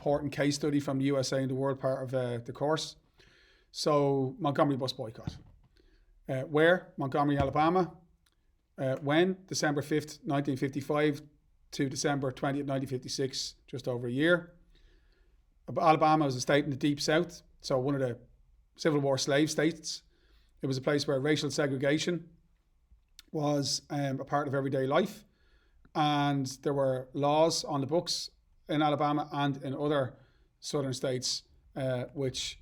important case study from the USA and the world part of the course. So Montgomery Bus Boycott. Where? Montgomery, Alabama. When? December 5th, 1955 to December 20th, 1956, just over a year. Alabama was a state in the Deep South, so one of the Civil War slave states. It was a place where racial segregation was a part of everyday life. And there were laws on the books in Alabama and in other southern states which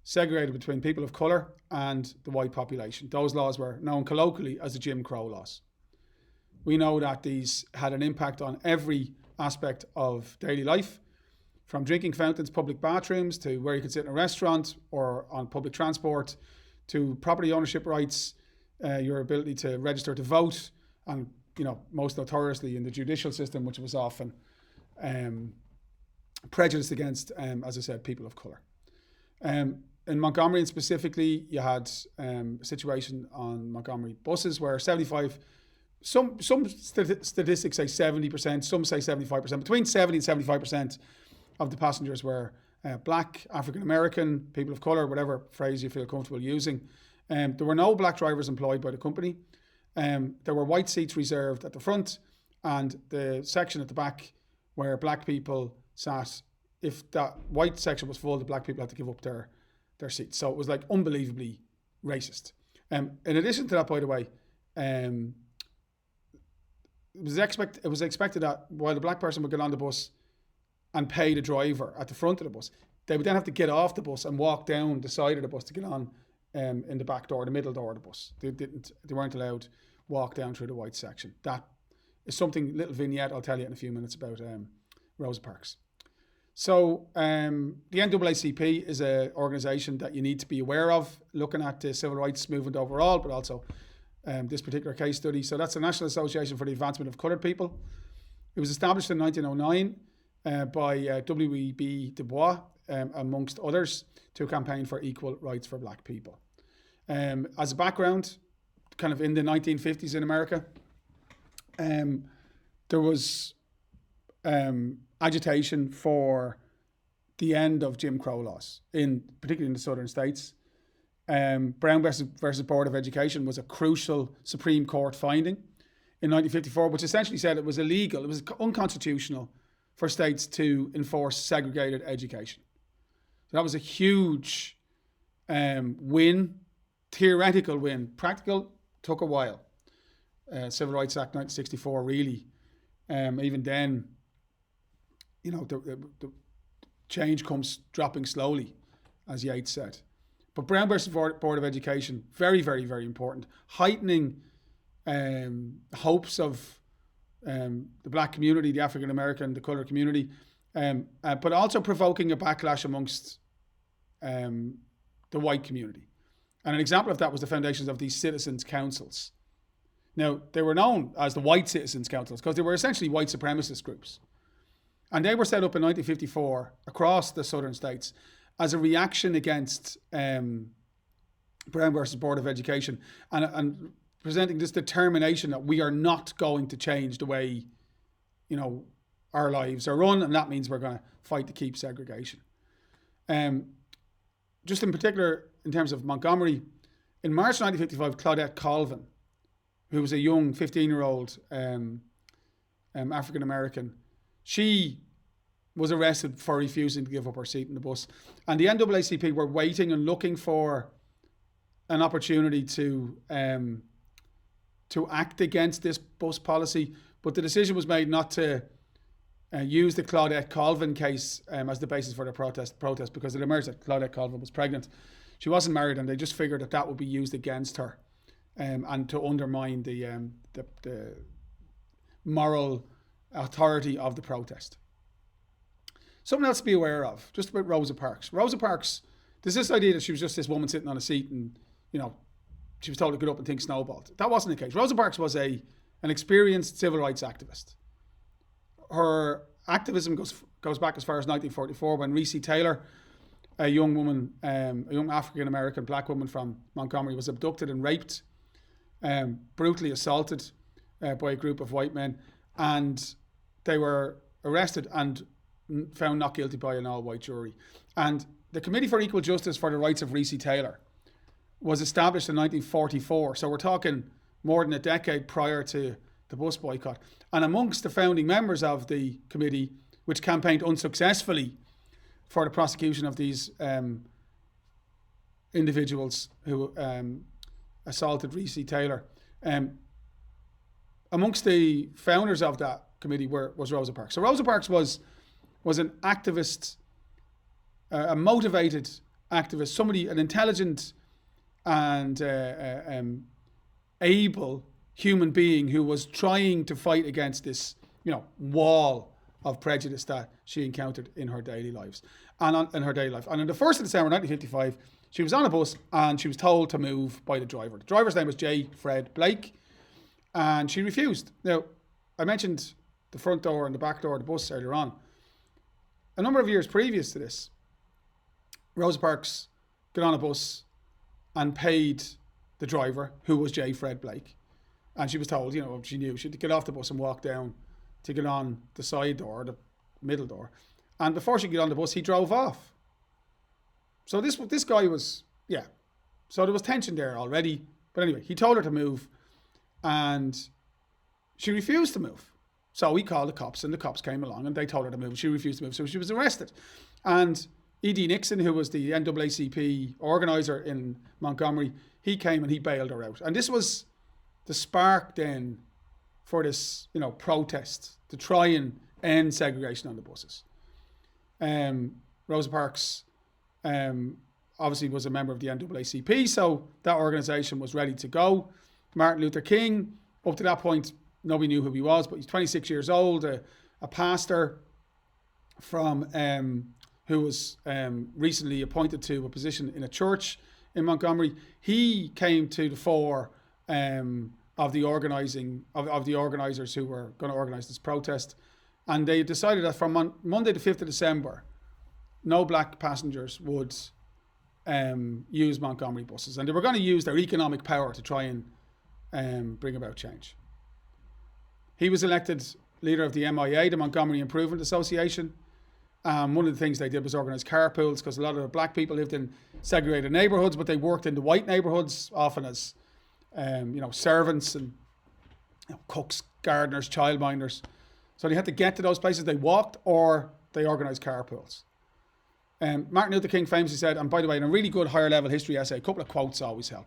segregated between people of colour and the white population. Those laws were known colloquially as the Jim Crow laws. We know that these had an impact on every aspect of daily life, from drinking fountains, public bathrooms, to where you could sit in a restaurant or on public transport, to property ownership rights, your ability to register to vote, and most notoriously in the judicial system, which was often prejudiced against, as I said, people of colour. In Montgomery, and specifically, you had a situation on Montgomery buses where 75, some statistics say 70%, some say 75%, between 70 and 75% of the passengers were black, African American, people of colour, whatever phrase you feel comfortable using. There were no black drivers employed by the company. There were white seats reserved at the front, and the section at the back where black people sat, if that white section was full, the black people had to give up their seats. So it was like unbelievably racist. In addition to that, by the way, it was expected that while the black person would get on the bus and pay the driver at the front of the bus, they would then have to get off the bus and walk down the side of the bus to get on in the back door, the middle door of the bus. They weren't allowed to walk down through the white section. That is something, little vignette I'll tell you in a few minutes about Rosa Parks. So the NAACP is an organisation that you need to be aware of, looking at the civil rights movement overall, but also this particular case study. So that's the National Association for the Advancement of Coloured People. It was established in 1909 by W.E.B. Du Bois, amongst others, to campaign for equal rights for black people. As a background, kind of in the 1950s in America, there was agitation for the end of Jim Crow laws, particularly in the southern states. Brown versus Board of Education was a crucial Supreme Court finding in 1954, which essentially said it was illegal, it was unconstitutional for states to enforce segregated education. So that was a huge win, theoretical win. Practical took a while. Civil Rights Act 1964 really, even then, the change comes dropping slowly, as Yates said. But Brown versus Board of Education, very, very, very important. Heightening hopes of the black community, the African American, the colour community, but also provoking a backlash amongst the white community. And an example of that was the foundations of these citizens' councils. Now, they were known as the white citizens' councils because they were essentially white supremacist groups. And they were set up in 1954 across the southern states as a reaction against Brown versus Board of Education and presenting this determination that we are not going to change the way, our lives are run, and that means we're going to fight to keep segregation. Just in particular, in terms of Montgomery, in March 1955, Claudette Colvin, who was a young 15-year-old African American, she was arrested for refusing to give up her seat in the bus. And the NAACP were waiting and looking for an opportunity to act against this bus policy. But the decision was made not to use the Claudette Colvin case as the basis for the protest because it emerged that Claudette Colvin was pregnant. She wasn't married, and they just figured that would be used against her and to undermine the moral authority of the protest. Something else to be aware of, just about Rosa Parks. Rosa Parks, there's this idea that she was just this woman sitting on a seat and, she was told to get up and things snowballed. That wasn't the case. Rosa Parks was an experienced civil rights activist. Her activism goes back as far as 1944 when Reese Taylor, a young woman, a young African-American black woman from Montgomery, was abducted and raped, brutally assaulted by a group of white men, and they were arrested and found not guilty by an all-white jury. And the Committee for Equal Justice for the Rights of Recy Taylor was established in 1944. So we're talking more than a decade prior to the bus boycott. And amongst the founding members of the committee, which campaigned unsuccessfully for the prosecution of these individuals who assaulted Recy Taylor, amongst the founders of that committee was Rosa Parks. So Rosa Parks was an activist, a motivated activist, somebody, an intelligent and able human being who was trying to fight against this, wall of prejudice that she encountered in her daily lives. And on the 1st of December 1955, she was on a bus and she was told to move by the driver. The driver's name was J. Fred Blake, and she refused. Now, I mentioned the front door and the back door of the bus earlier on. A number of years previous to this, Rosa Parks got on a bus and paid the driver, who was J. Fred Blake. And she was told, she knew she had to get off the bus and walk down to get on the side door, the middle door. And before she could get on the bus, he drove off. So this guy was, So there was tension there already. But anyway, he told her to move and she refused to move. So he called the cops and the cops came along and they told her to move. She refused to move. So she was arrested. And E.D. Nixon, who was the NAACP organiser in Montgomery, he came and he bailed her out. And this was the spark then for this, protest to try and end segregation on the buses. Rosa Parks obviously was a member of the NAACP, so that organisation was ready to go. Martin Luther King, up to that point, nobody knew who he was, but he's 26 years old, a pastor from who was recently appointed to a position in a church in Montgomery. He came to the fore of the organisers who were going to organise this protest, and they decided that from Monday the 5th of December, no black passengers would use Montgomery buses, and they were going to use their economic power to try and bring about change. He was elected leader of the MIA, the Montgomery Improvement Association. One of the things they did was organise carpools, because a lot of the black people lived in segregated neighbourhoods, but they worked in the white neighbourhoods, often as servants and cooks, gardeners, childminders. So they had to get to those places. They walked or they organised carpools. Martin Luther King famously said, and by the way, in a really good higher level history essay, a couple of quotes always help.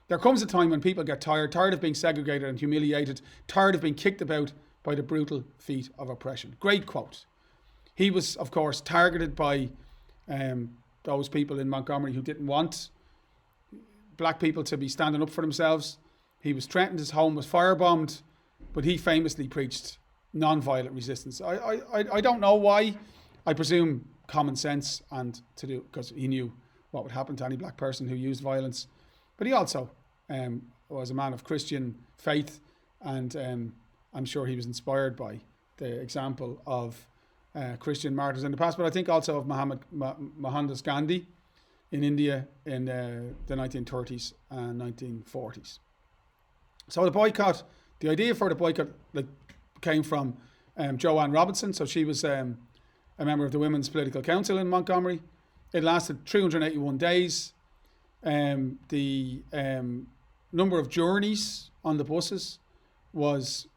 There comes a time when people get tired of being segregated and humiliated, tired of being kicked about by the brutal feet of oppression. Great quote. He was, of course, targeted by those people in Montgomery who didn't want black people to be standing up for themselves. He was threatened, his home was firebombed, but he famously preached non-violent resistance. I don't know why. I presume common sense, and to do because he knew what would happen to any black person who used violence. But he also was a man of Christian faith, and I'm sure he was inspired by the example of Christian martyrs in the past, but I think also of Mohandas Gandhi in India in the 1930s and 1940s. So the idea for the boycott came from Joanne Robinson. So she was a member of the Women's Political Council in Montgomery. It lasted 381 days. The number of journeys on the buses was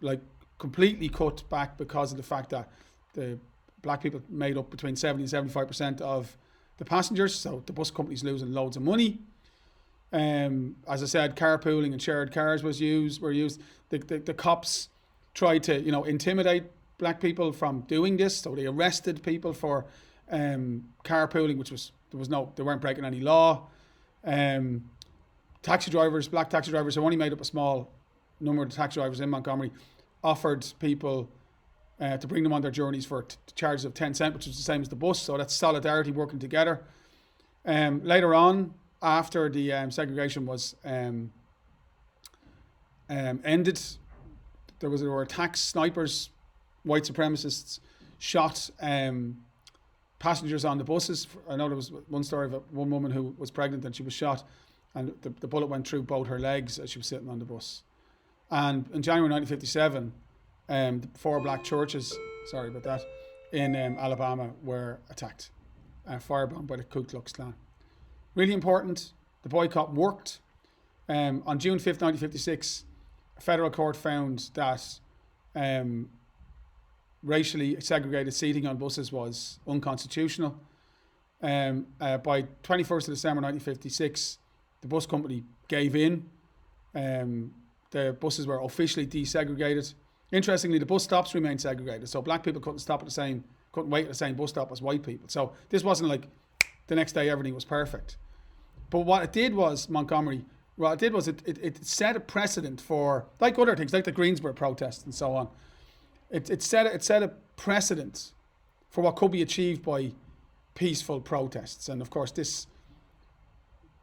completely cut back because of the fact that the black people made up between 70 and 75% of the passengers, so the bus companies losing loads of money. As I said, carpooling and shared cars were used. The cops tried to intimidate black people from doing this, so they arrested people for carpooling, they weren't breaking any law. Black taxi drivers who only made up a small number of the taxi drivers in Montgomery offered people to bring them on their journeys for charges of 10 cents, which is the same as the bus. So that's solidarity working together. Later on, after the segregation was ended, there were attacks, snipers, white supremacists shot passengers on the buses. I know there was one story of one woman who was pregnant and she was shot, and the bullet went through both her legs as she was sitting on the bus. And in January 1957, 4 black churches, in Alabama were attacked, firebombed by the Ku Klux Klan. Really important. The boycott worked. On June 5th, 1956, a federal court found that racially segregated seating on buses was unconstitutional. By 21st of December 1956, the bus company gave in. The buses were officially desegregated. Interestingly, the bus stops remained segregated, so black people couldn't wait at the same bus stop as white people. So this wasn't like the next day everything was perfect. But what it did was, Montgomery, it set a precedent for, like other things, like the Greensboro protests and so on. It set a precedent for what could be achieved by peaceful protests. And of course, this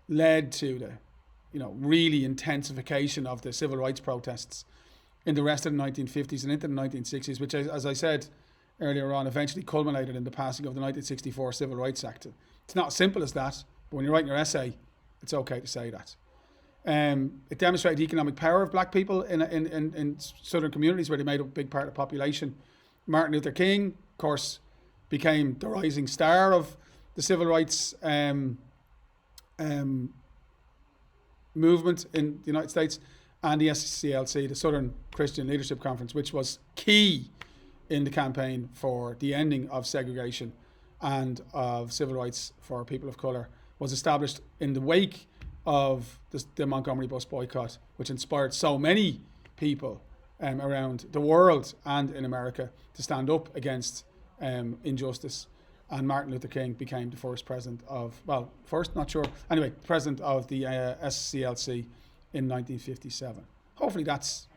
led to the really intensification of the civil rights protests in the rest of the 1950s and into the 1960s, which, as I said earlier on, eventually culminated in the passing of the 1964 Civil Rights Act. It's not as simple as that, but when you're writing your essay, it's okay to say that. It demonstrated the economic power of black people in southern communities where they made up a big part of the population. Martin Luther King, of course, became the rising star of the civil rights movement in the United States, and the SCLC, the Southern Christian Leadership Conference, which was key in the campaign for the ending of segregation and of civil rights for people of colour, was established in the wake of the Montgomery Bus Boycott, which inspired so many people around the world and in America to stand up against injustice. And Martin Luther King became the first president of, president of the SCLC in 1957. Hopefully that's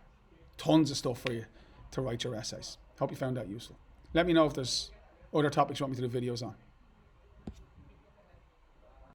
tons of stuff for you to write your essays. Hope you found that useful. Let me know if there's other topics you want me to do videos on.